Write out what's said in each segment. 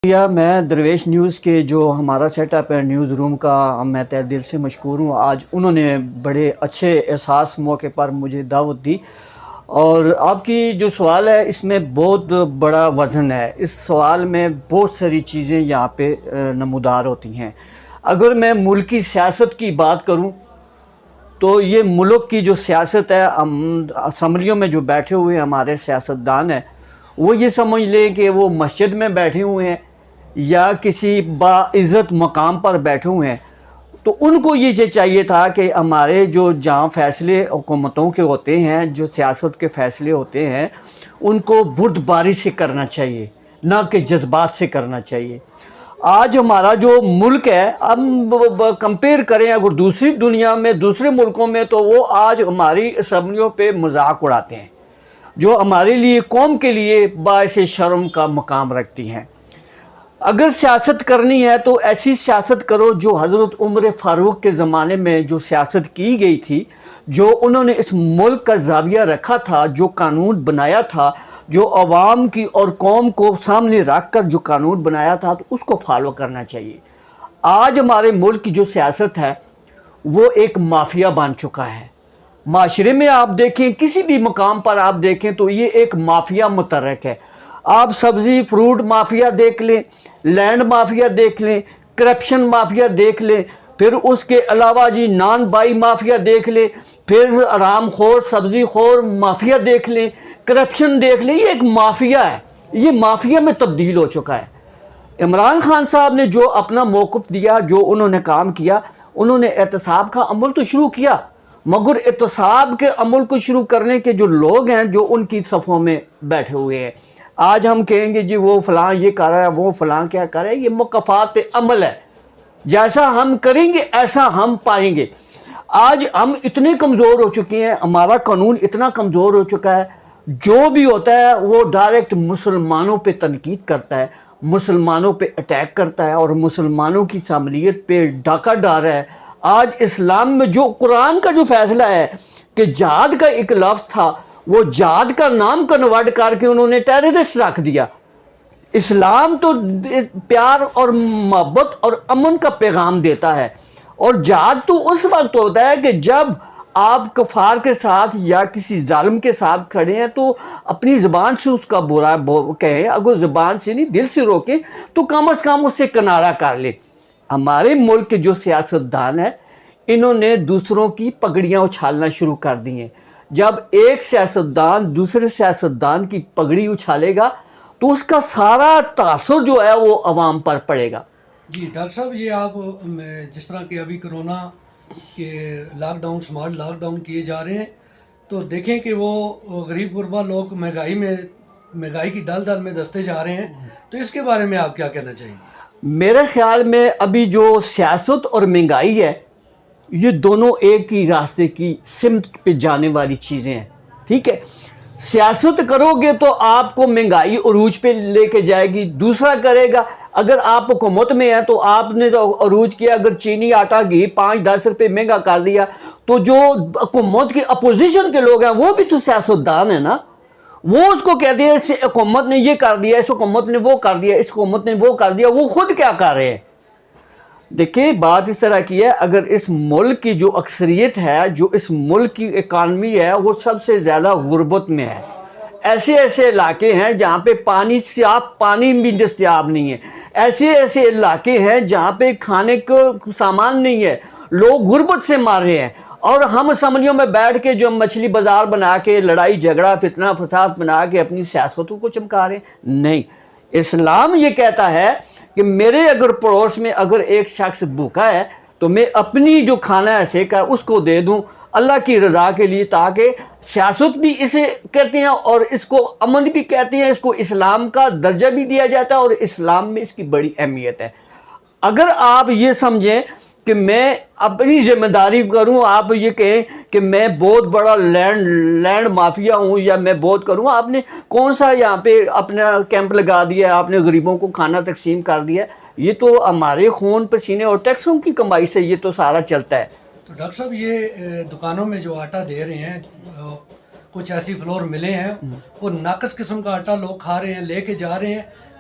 میں درویش نیوز کے جو ہمارا سیٹ اپ ہے نیوز روم کا، میں تہہ دل سے مشکور ہوں۔ آج انہوں نے بڑے اچھے احساس موقع پر مجھے دعوت دی، اور آپ کی جو سوال ہے اس میں بہت بڑا وزن ہے۔ اس سوال میں بہت ساری چیزیں یہاں پہ نمودار ہوتی ہیں۔ اگر میں ملکی سیاست کی بات کروں تو یہ ملک کی جو سیاست ہے، اسمبلیوں میں جو بیٹھے ہوئے ہمارے سیاستدان ہیں، وہ یہ سمجھ لیں کہ وہ مسجد میں بیٹھے ہوئے ہیں یا کسی باعزت مقام پر بیٹھے ہوئے ہیں، تو ان کو یہ چاہیے تھا کہ ہمارے جو جہاں فیصلے حکومتوں کے ہوتے ہیں، جو سیاست کے فیصلے ہوتے ہیں، ان کو بردباری سے کرنا چاہیے، نہ کہ جذبات سے کرنا چاہیے۔ آج ہمارا جو ملک ہے، ہم کمپیئر کریں اگر دوسری دنیا میں، دوسرے ملکوں میں، تو وہ آج ہماری اسمبلیوں پہ مذاق اڑاتے ہیں، جو ہمارے لیے، قوم کے لیے باعث شرم کا مقام رکھتی ہیں۔ اگر سیاست کرنی ہے تو ایسی سیاست کرو جو حضرت عمر فاروق کے زمانے میں جو سیاست کی گئی تھی، جو انہوں نے اس ملک کا زاویہ رکھا تھا، جو قانون بنایا تھا، جو عوام کی اور قوم کو سامنے رکھ کر جو قانون بنایا تھا، تو اس کو فالو کرنا چاہیے۔ آج ہمارے ملک کی جو سیاست ہے وہ ایک مافیا بن چکا ہے۔ معاشرے میں آپ دیکھیں، کسی بھی مقام پر آپ دیکھیں تو یہ ایک مافیا متحرک ہے۔ آپ سبزی فروٹ مافیا دیکھ لیں، لینڈ مافیا دیکھ لیں، کرپشن مافیا دیکھ لیں، پھر اس کے علاوہ نان بائی مافیا دیکھ لیں، پھر حرام خور سبزی خور مافیا دیکھ لیں، کرپشن دیکھ لیں۔ یہ ایک مافیا ہے، یہ مافیا میں تبدیل ہو چکا ہے۔ عمران خان صاحب نے جو اپنا موقف دیا، جو انہوں نے کام کیا، انہوں نے احتساب کا عمل تو شروع کیا، مگر احتساب کے عمل کو شروع کرنے کے جو لوگ ہیں، جو ان کی صفوں میں بیٹھے ہوئے ہیں، آج ہم کہیں گے وہ فلاں یہ کر رہا ہے، وہ فلاں کیا کر رہا ہے۔ یہ مکافات عمل ہے، جیسا ہم کریں گے ایسا ہم پائیں گے۔ آج ہم اتنے کمزور ہو چکے ہیں، ہمارا قانون اتنا کمزور ہو چکا ہے، جو بھی ہوتا ہے وہ ڈائریکٹ مسلمانوں پہ تنقید کرتا ہے، مسلمانوں پہ اٹیک کرتا ہے، اور مسلمانوں کی شمولیت پہ ڈاکہ ڈال رہا ہے۔ آج اسلام میں جو قرآن کا جو فیصلہ ہے کہ جہاد کا ایک لفظ تھا، وہ جہاد کا نام کنورٹ کر کے انہوں نے ٹیررسٹ رکھ دیا۔ اسلام تو پیار اور محبت اور امن کا پیغام دیتا ہے، اور جہاد تو اس وقت ہوتا ہے کہ جب آپ کفار کے ساتھ یا کسی ظالم کے ساتھ کھڑے ہیں تو اپنی زبان سے اس کا برا کہیں، اگر زبان سے نہیں دل سے روکیں تو کم از کم اس سے کنارہ کر لیں۔ ہمارے ملک کے جو سیاستدان ہیں، انہوں نے دوسروں کی پگڑیاں اچھالنا شروع کر دی ہیں۔ جب ایک سیاستدان دوسرے سیاستدان کی پگڑی اچھالے گا تو اس کا سارا تاثر جو ہے وہ عوام پر پڑے گا۔ جی ڈاکٹر صاحب، یہ آپ جس طرح کہ ابھی کرونا کے lockdown, smart lockdown کیے جا رہے ہیں، تو دیکھیں کہ وہ غریب غربا لوگ مہنگائی کی دل دل میں دستے جا رہے ہیں، تو اس کے بارے میں آپ کیا کہنا چاہیں گے؟ میرے خیال میں ابھی جو سیاست اور مہنگائی ہے، یہ دونوں ایک ہی راستے کی سمت پہ جانے والی چیزیں ہیں، ٹھیک ہے۔ سیاست کرو گے تو آپ کو مہنگائی عروج پہ لے کے جائے گی، دوسرا کرے گا۔ اگر آپ حکومت میں ہیں تو آپ نے تو عروج کیا، اگر چینی آٹا گھی 5-10 روپے مہنگا کر دیا، تو جو حکومت کی اپوزیشن کے لوگ ہیں وہ بھی تو سیاستدان ہیں نا، وہ اس کو کہتے ہیں اس حکومت نے یہ کر دیا، اس حکومت نے وہ کر دیا، اس حکومت نے وہ کر دیا، وہ خود کیا کر رہے ہیں؟ دیکھیں، بات اس طرح کی ہے، اگر اس ملک کی جو اکثریت ہے، جو اس ملک کی اکانومی ہے، وہ سب سے زیادہ غربت میں ہے۔ ایسے ایسے علاقے ہیں جہاں پہ پانی بھی دستیاب نہیں ہے، ایسے علاقے ہیں جہاں پہ کھانے کو سامان نہیں ہے، لوگ غربت سے مار رہے ہیں، اور ہم اسمبلیوں میں بیٹھ کے جو مچھلی بازار بنا کے لڑائی جھگڑا فتنہ فساد بنا کے اپنی سیاستوں کو چمکا رہے ہیں۔ نہیں، اسلام یہ کہتا ہے کہ میرے اگر پڑوس میں اگر ایک شخص بھوکا ہے تو میں اپنی جو کھانا ہے سیکا اس کو دے دوں اللہ کی رضا کے لیے، تاکہ سیاست بھی اسے کہتے ہیں اور اس کو امن بھی کہتے ہیں، اس کو اسلام کا درجہ بھی دیا جاتا ہے، اور اسلام میں اس کی بڑی اہمیت ہے۔ اگر آپ یہ سمجھیں کہ میں اپنی ذمہ داری کروں، آپ یہ کہیں کہ میں بہت بڑا لینڈ مافیا ہوں یا میں بہت کروں، آپ نے کون سا یہاں پہ اپنا کیمپ لگا دیا، آپ نے غریبوں کو کھانا تقسیم کر دیا؟ یہ تو ہمارے خون پسینے اور ٹیکسوں کی کمائی سے یہ تو سارا چلتا ہے۔ تو ڈاکٹر صاحب، یہ دکانوں میں جو آٹا دے رہے ہیں، کچھ ایسی فلور ملے ہیں، وہ ناقص قسم کا آٹا لوگ کھا رہے ہیں، لے کے جا رہے ہیں،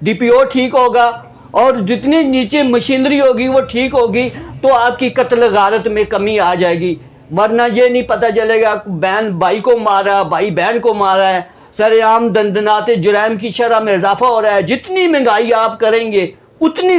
DPO ٹھیک ہوگا اور جتنی نیچے مشینری ہوگی وہ ٹھیک ہوگی تو آپ کی قتل غارت میں کمی آ جائے گی. ورنہ یہ نہیں پتہ چلے گا بہن بھائی کو مارا، بھائی بہن کو مارا ہے. سر عام دندنات جرائم کی شرح میں اضافہ ہو رہا ہے. جتنی مہنگائی آپ کریں گے اتنی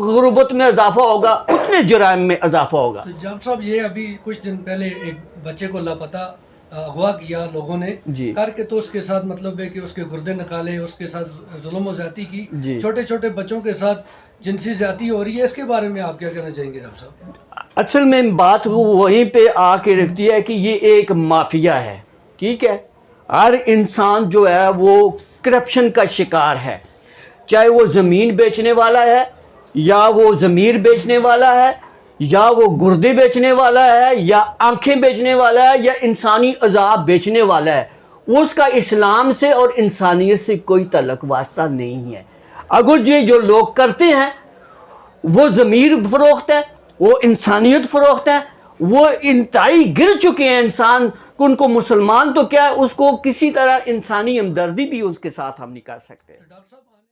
غربت میں اضافہ ہوگا، اتنے جرائم میں اضافہ ہوگا. تو ڈاکٹر صاحب یہ ابھی کچھ دن پہلے ایک بچے کو لاپتہ اغوا کیا لوگوں نے جی. کر کے، تو اس کے ساتھ مطلب ہے کہ اس کے گردے نکالے، اس کے ساتھ ظلم و زیادتی کی. جی. چھوٹے چھوٹے بچوں کے ساتھ جنسی زیادتی ہو رہی ہے، اس کے بارے میں آپ کیا کہنا چاہیں گے ڈاکٹر صاحب؟ اصل میں بات وہیں پہ آ کے رکھتی ہے کہ یہ ایک مافیا ہے. ٹھیک ہے، ہر انسان جو ہے وہ کرپشن کا شکار ہے، چاہے وہ زمین بیچنے والا ہے یا وہ ضمیر بیچنے والا ہے یا وہ گردے بیچنے والا ہے یا آنکھیں بیچنے والا ہے یا انسانی عذاب بیچنے والا ہے. اس کا اسلام سے اور انسانیت سے کوئی تعلق واسطہ نہیں ہے. اگر یہ جو لوگ کرتے ہیں وہ ضمیر فروخت ہے، وہ انسانیت فروخت ہے، وہ انتہائی گر چکے ہیں انسان. ان کو مسلمان تو کیا ہے، اس کو کسی طرح انسانی ہمدردی بھی اس کے ساتھ ہم نہیں کر سکتے. ڈاکٹر صاحب